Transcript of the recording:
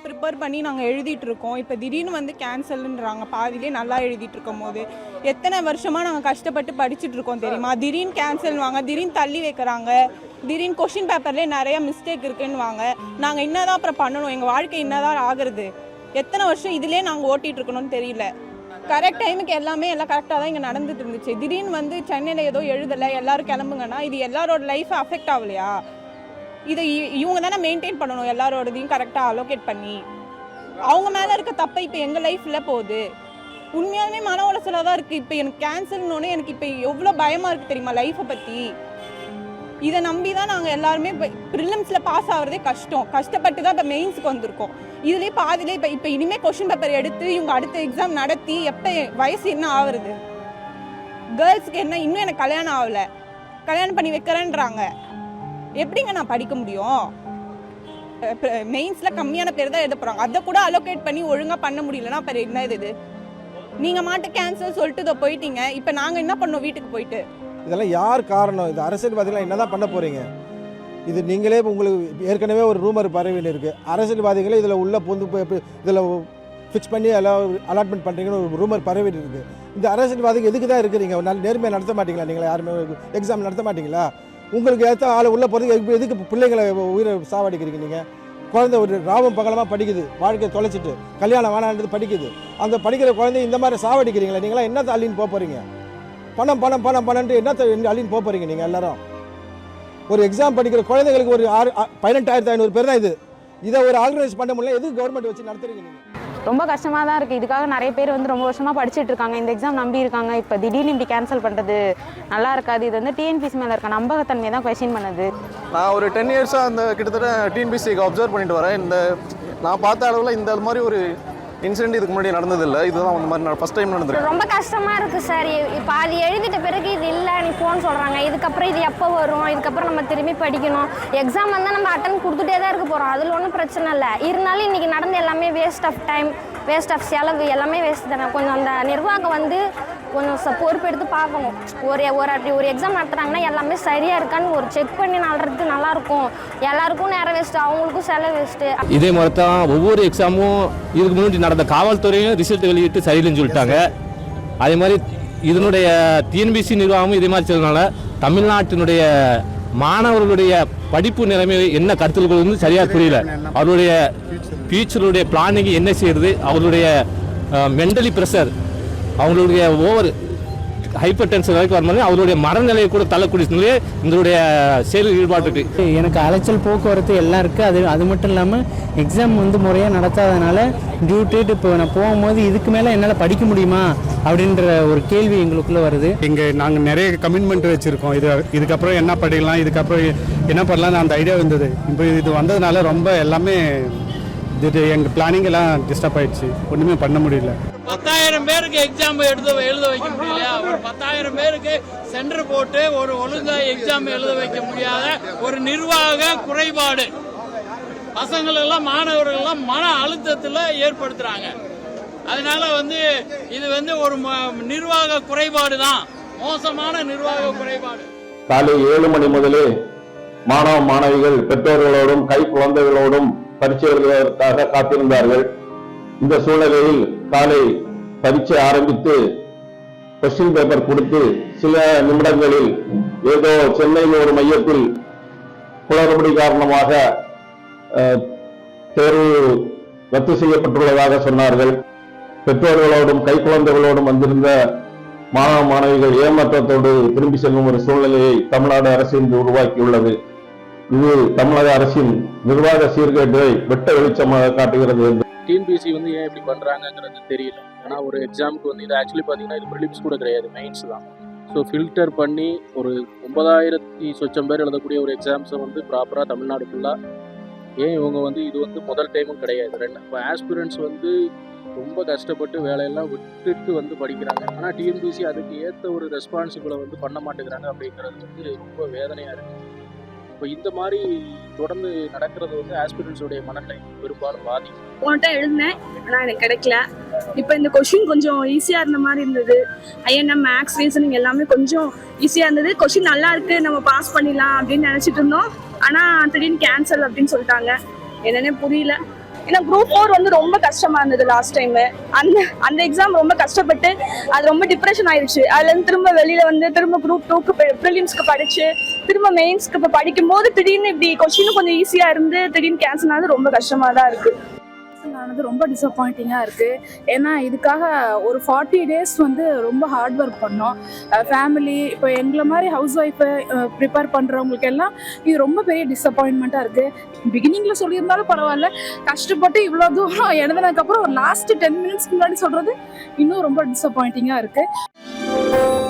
Prepare பண்ணி நாங்கள் எழுதிட்டு இருக்கோம். இப்போ திடீர்னு வந்து கேன்சல்ன்றாங்க. பாதிலே நல்லா எழுதிட்டு இருக்கும் போது எத்தனை வருஷமாக நாங்கள் கஷ்டப்பட்டு படிச்சுட்டு இருக்கோம் தெரியுமா? திடீர்னு கேன்சல்வாங்க, திடீர்னு தள்ளி வைக்கிறாங்க, திடீர்னு கொஷின் பேப்பர்லேயே நிறைய மிஸ்டேக் இருக்குன்னுவாங்க. நாங்கள் என்னதான் அப்புறம் பண்ணணும்? எங்கள் வாழ்க்கை என்னதான் ஆகுறது? எத்தனை வருஷம் இதிலே நாங்கள் ஓட்டிகிட்டு இருக்கணும்னு தெரியல. கரெக்ட் டைமுக்கு எல்லாம் கரெக்டாக தான் இங்கே நடந்துட்டு இருந்துச்சு. திடீர்னு வந்து சென்னையில் ஏதோ எழுதலை, எல்லோரும் கிளம்புங்கன்னா இது எல்லாரோட லைஃப்பை அஃபெக்ட் ஆகலையா? இதை இவங்க தானே மெயின்டைன் பண்ணணும், எல்லாரோடதையும் கரெக்டாக அலோகேட் பண்ணி. அவங்க மேலே இருக்க தப்பை இப்போ எங்கள் லைஃப்பில் போகுது. உண்மையாலுமே மன உளைச்சலாக தான் இருக்குது. இப்போ எனக்கு கேன்சல்னோடனே எனக்கு இப்போ எவ்வளோ பயமாக இருக்குது தெரியுமா லைஃப்பை பற்றி. இதை நம்பி தான் நாங்கள் எல்லாருமே இப்போ ப்ரிலிம்ஸில் பாஸ் ஆகிறதே கஷ்டப்பட்டு தான் இப்போ மெயின்ஸுக்கு வந்திருக்கோம். இதுலேயே பாதிலே இப்போ இனிமேல் கொஷின் பேப்பர் எடுத்து இவங்க அடுத்த எக்ஸாம் நடத்தி எப்போ வயசு என்ன ஆகுறது? கேர்ள்ஸுக்கு என்ன, இன்னும் எனக்கு கல்யாணம் ஆகலை, கல்யாணம் பண்ணி வைக்கிறேன்றாங்க. எப்படிங்க நான் படிக்க முடியும்? மெயின்ஸில் கம்மியான பேர் தான் எழுத போகிறாங்க. அதை கூட அலோகேட் பண்ணி ஒழுங்காக பண்ண முடியலன்னா அப்புறம் என்ன இது? நீங்கள் மாட்டு கேன்சல் சொல்லிட்டு இதை போயிட்டீங்க, இப்போ நாங்கள் என்ன பண்ணோம் வீட்டுக்கு போயிட்டு? இதெல்லாம் யார் காரணம்? இது அரசியல்வாதிகள் என்ன தான் பண்ண போகிறீங்க? இது நீங்களே உங்களுக்கு ஏற்கனவே ஒரு ரூமர் பரவின்னு இருக்குது. அரசியல்வாதிகளே இதில் உள்ள பொந்து இதில் ஃபிக்ஸ் பண்ணி எல்லாம் அலாட்மெண்ட் பண்ணுறீங்கன்னு ஒரு ரூமர் பரவிட்டு இருக்குது. இந்த அரசியல்வாதிகள் எதுக்கு தான் இருக்கிறீங்க? நல்ல நேர்மையாக நடத்த மாட்டீங்களா? நீங்களா யாருமே எக்ஸாம் நடத்த மாட்டீங்களா? உங்களுக்கு ஏற்ற ஆள் உள்ளே போகிறதுக்கு எதுக்கு பிள்ளைங்களை உயிரை சாவடிக்கிறீங்க? நீங்கள் குழந்தை ஒரு ராவம் பகலமாக படிக்குது, வாழ்க்கையை தொலைச்சிட்டு கல்யாணம் வேணான்றது படிக்குது. அந்த படிக்கிற குழந்தை இந்த மாதிரி சாவடிக்கிறீங்களா? நீங்களாம் என்ன அள்ளின்னு போக போகிறீங்க? பணம் பணம் பணம் பணம்ன்ட்டு என்னத்தை அள்ளின்னு போக போகிறீங்க நீங்கள் எல்லாரும்? ஒரு எக்ஸாம் படிக்கிற குழந்தைங்களுக்கு ஒரு 18,500 பேர் தான் இதை ஒரு ஆர்கனைஸ் பண்ண முடியல. எதுக்கு கவர்மெண்ட் வச்சு நடத்துறீங்க நீங்கள்? ரொம்ப கஷ்டமாக தான் இருக்குது. இதுக்காக நிறைய பேர் வந்து ரொம்ப வருஷமாக படிச்சுட்டு இருக்காங்க, இந்த எக்ஸாம் நம்பி இருக்காங்க. இப்போ திடீர்னு இப்படி கேன்சல் பண்ணுறது நல்லா இருக்காது. இது வந்து டிஎன்பிசி மேலே இருக்க நம்பகத்தன்மையை தான் கொஸ்டின் பண்ணுது. நான் ஒரு 10 இயர்ஸாக அந்த கிட்டத்தட்ட டிஎன்பிசிக்கு அப்சர்வ் பண்ணிட்டு வரேன். இந்த நான் பார்த்த அளவில் இந்த மாதிரி ஒரு இன்சிடென்ட் இதுக்கு முன்னாடி நடந்ததில்லை. இதுதான் அந்த மாதிரி ஃபர்ஸ்ட் டைம் நடந்திருக்கு. ரொம்ப கஷ்டமாக இருக்குது சார். இப்போ அது எழுதிட்ட பிறகு இது இல்லை நீ போன்னு சொல்கிறாங்க. இதுக்கப்புறம் இது எப்போ வரும்? இதுக்கப்புறம் நம்ம திரும்பி படிக்கணும். எக்ஸாம் வந்தால் நம்ம அட்டன் கொடுத்துட்டே தான் இருக்க போகிறோம். அதில் ஒன்றும் பிரச்சனை இல்லை. இருந்தாலும் இன்றைக்கி நடந்த எல்லாமே waste of time, waste of செலவு, எல்லாமே வேஸ்ட் தானே. கொஞ்சம் அந்த நிர்வாகம் வந்து கொஞ்சம் பொறுப்பெடுத்து பார்க்கணும். ஒரு எக்ஸாம் நடத்துகிறாங்கன்னா எல்லாமே சரியாக இருக்கான்னு ஒரு செக் பண்ணி நடத்துறது நல்லாயிருக்கும். எல்லாருக்கும் நேரம் வேஸ்ட்டு, அவங்களுக்கும் செலவு வேஸ்ட்டு. இதே மாதிரி தான் ஒவ்வொரு எக்ஸாமும் இதுக்கு முன்னாடி நடந்த காவல்துறையும் ரிசல்ட் வெளியிட்டு சரியில்லைன்னு சொல்லிட்டாங்க. அதே மாதிரி இதனுடைய டிஎன்பிசி நிர்வாகமும் இதே மாதிரி செய்யறதுனால தமிழ்நாட்டினுடைய மாணவர்களுடைய படிப்பு நிலைமை என்ன கருத்தில் கொண்டு சரியாக புரியல. அவருடைய ஃபியூச்சருடைய பிளானிங் என்ன செய்யறது, அவருடைய மென்டலி ப்ரெஷர், அவங்களுடைய ஓவர் ஹைப்பர் டென்ஷன் வரைக்கும் வரும்போது அவருடைய மனநிலையை கூட தள்ளக்கூடிய இதனுடைய செயல் ஈடுபாடு இருக்குது. எனக்கு அலைச்சல் போக்குவரத்து எல்லாம் இருக்குது. அது மட்டும் இல்லாமல் எக்ஸாம் வந்து முறையாக நடத்தாதனால டியூ டேட் இப்போ நான் போகும்போது இதுக்கு மேலே என்னால் படிக்க முடியுமா அப்படின்ற ஒரு கேள்வி எங்களுக்குள்ளே வருது. இங்கே நாங்கள் நிறைய கமிட்மெண்ட் வச்சுருக்கோம். இதுக்கப்புறம் என்ன படிக்கலாம், இதுக்கப்புறம் என்ன பண்ணலாம்னு அந்த ஐடியா இருந்தது. இப்போ இது வந்ததுனால ரொம்ப எல்லாமே எங்கள் பிளானிங் எல்லாம் டிஸ்டர்ப் ஆயிடுச்சு. ஒன்றுமே பண்ண முடியல. 10,000 பேருக்கு எக்ஸாம் எழுத வைக்க முடியலையா? ஒரு 10,000 பேருக்கு சென்டர் போட்டு ஒரு ஒழுங்கா எக்ஸாம் எழுத வைக்க முடியாத ஒரு நிர்வாக குறைபாடு பசங்கள் எல்லாம் மாணவர்கள் எல்லாம் மன அழுத்தத்தில் ஏற்படுத்துறாங்க. அதனால வந்து இது வந்து ஒரு நிர்வாக குறைபாடு தான், மோசமான நிர்வாக குறைபாடு. காலை 7 மணி முதலே மாணவ மாணவிகள் பெற்றோர்களோடும் கை குழந்தைகளோடும் பரீட்சை எழுதுவதற்காக காத்திருந்தார்கள். இந்த சூழ்நிலையில் காலை பரீட்சை ஆரம்பித்து கொஸ்டின் பேப்பர் கொடுத்து சில நிமிடங்களில் ஏதோ சென்னையில் ஒரு மையத்தில் குளறுபடி காரணமாக தேர்வு ரத்து செய்யப்பட்டுள்ளதாக சொன்னார்கள். பெற்றோர்களோடும் கை குழந்தைகளோடும் வந்திருந்த மாணவ மாணவிகள் ஏமாற்றத்தோடு திரும்பி செல்லும் ஒரு சூழ்நிலையை தமிழ்நாடு அரசு இன்று உருவாக்கியுள்ளது. இது தமிழக அரசின் நிர்வாக சீர்கேட்டை வெட்ட வெளிச்சமாக காட்டுகிறது. டிஎன்பிசி வந்து ஏன் இப்படி பண்ணுறாங்கங்கிறது தெரியல. ஏன்னா ஒரு எக்ஸாமுக்கு வந்து இது ஆக்சுவலி பார்த்தீங்கன்னா இது ப்ரிலிம்ஸ் கூட கிடையாது, மெயின்ஸ் தான். ஸோ ஃபில்டர் பண்ணி ஒரு 9,000 சொச்சம் பேர் எழுதக்கூடிய ஒரு எக்ஸாம்ஸை வந்து ப்ராப்பராக தமிழ்நாடு ஃபுல்லாக ஏன் இவங்க வந்து இது வந்து முதல் டைமும் கிடையாது. இப்போ ஆஸ்பிரண்ட்ஸ் வந்து ரொம்ப கஷ்டப்பட்டு வேலையெல்லாம் விட்டுட்டு வந்து படிக்கிறாங்க. ஆனால் டிஎன்பிசி அதுக்கு ஏற்ற ஒரு ரெஸ்பான்சிபிளை வந்து பண்ண மாட்டேங்கிறாங்க. அப்படிங்கிறது வந்து ரொம்ப வேதனையாக இருக்குது. இப்போ இந்த மாதிரி தொடர்ந்து நடக்கிறது வந்து ஆஸ்பிரண்ட்ஸோடைய மனநிலை பெரும்பாலும் பாதிக்கும். போன்ட்ட எழுதினேன், ஆனால் எனக்கு கிடைக்கல. இப்போ இந்த கொஷின் கொஞ்சம் ஈஸியாக இருந்த மாதிரி இருந்தது. ஐஎன்எம் மேக்ஸ் ரீசனிங் எல்லாமே கொஞ்சம் ஈஸியாக இருந்தது. கொஷின் நல்லா இருக்கு, நம்ம பாஸ் பண்ணிடலாம் அப்படின்னு நினச்சிட்டு இருந்தோம். ஆனால் திடீர்னு கேன்சல் அப்படின்னு சொல்லிட்டாங்க. என்னன்னே புரியல. ஏன்னா குரூப் 4 வந்து ரொம்ப கஷ்டமா இருந்தது லாஸ்ட் டைம். அந்த எக்ஸாம் ரொம்ப கஷ்டப்பட்டு அது ரொம்ப டிப்ரெஷன் ஆயிடுச்சு. அதுல இருந்து திரும்ப வெளியில வந்து திரும்ப குரூப் 2க்கு ப்ரிலிம்ஸ்க்கு படிச்சு திரும்ப மெயின்ஸ்க்கு இப்போ படிக்கும் போது திடீர்னு இப்படி கொஸ்டினும் கொஞ்சம் ஈஸியா இருந்து திடீர்னு கேன்சல் ஆனது ரொம்ப கஷ்டமா தான் இருக்கு. ஆனது ரொம்ப டிசப்பாயிண்டிங்காக இருக்குது. ஏன்னா இதுக்காக ஒரு 40 days வந்து ரொம்ப ஹார்ட் ஒர்க் பண்ணோம். ஃபேமிலி இப்போ எங்களை மாதிரி ஹவுஸ் ஒய்ஃபை ப்ரிப்பேர் பண்ணுறவங்களுக்கு எல்லாம் இது ரொம்ப பெரிய டிசப்பாயின்மெண்ட்டாக இருக்குது. பிகினிங்கில் சொல்லியிருந்தாலும் பரவாயில்ல, கஷ்டப்பட்டு இவ்வளோ தூரம் எழுதுனதுக்கப்புறம் ஒரு லாஸ்ட்டு 10 minutes முன்னாடி சொல்கிறது இன்னும் ரொம்ப டிசப்பாயிண்டிங்காக இருக்குது.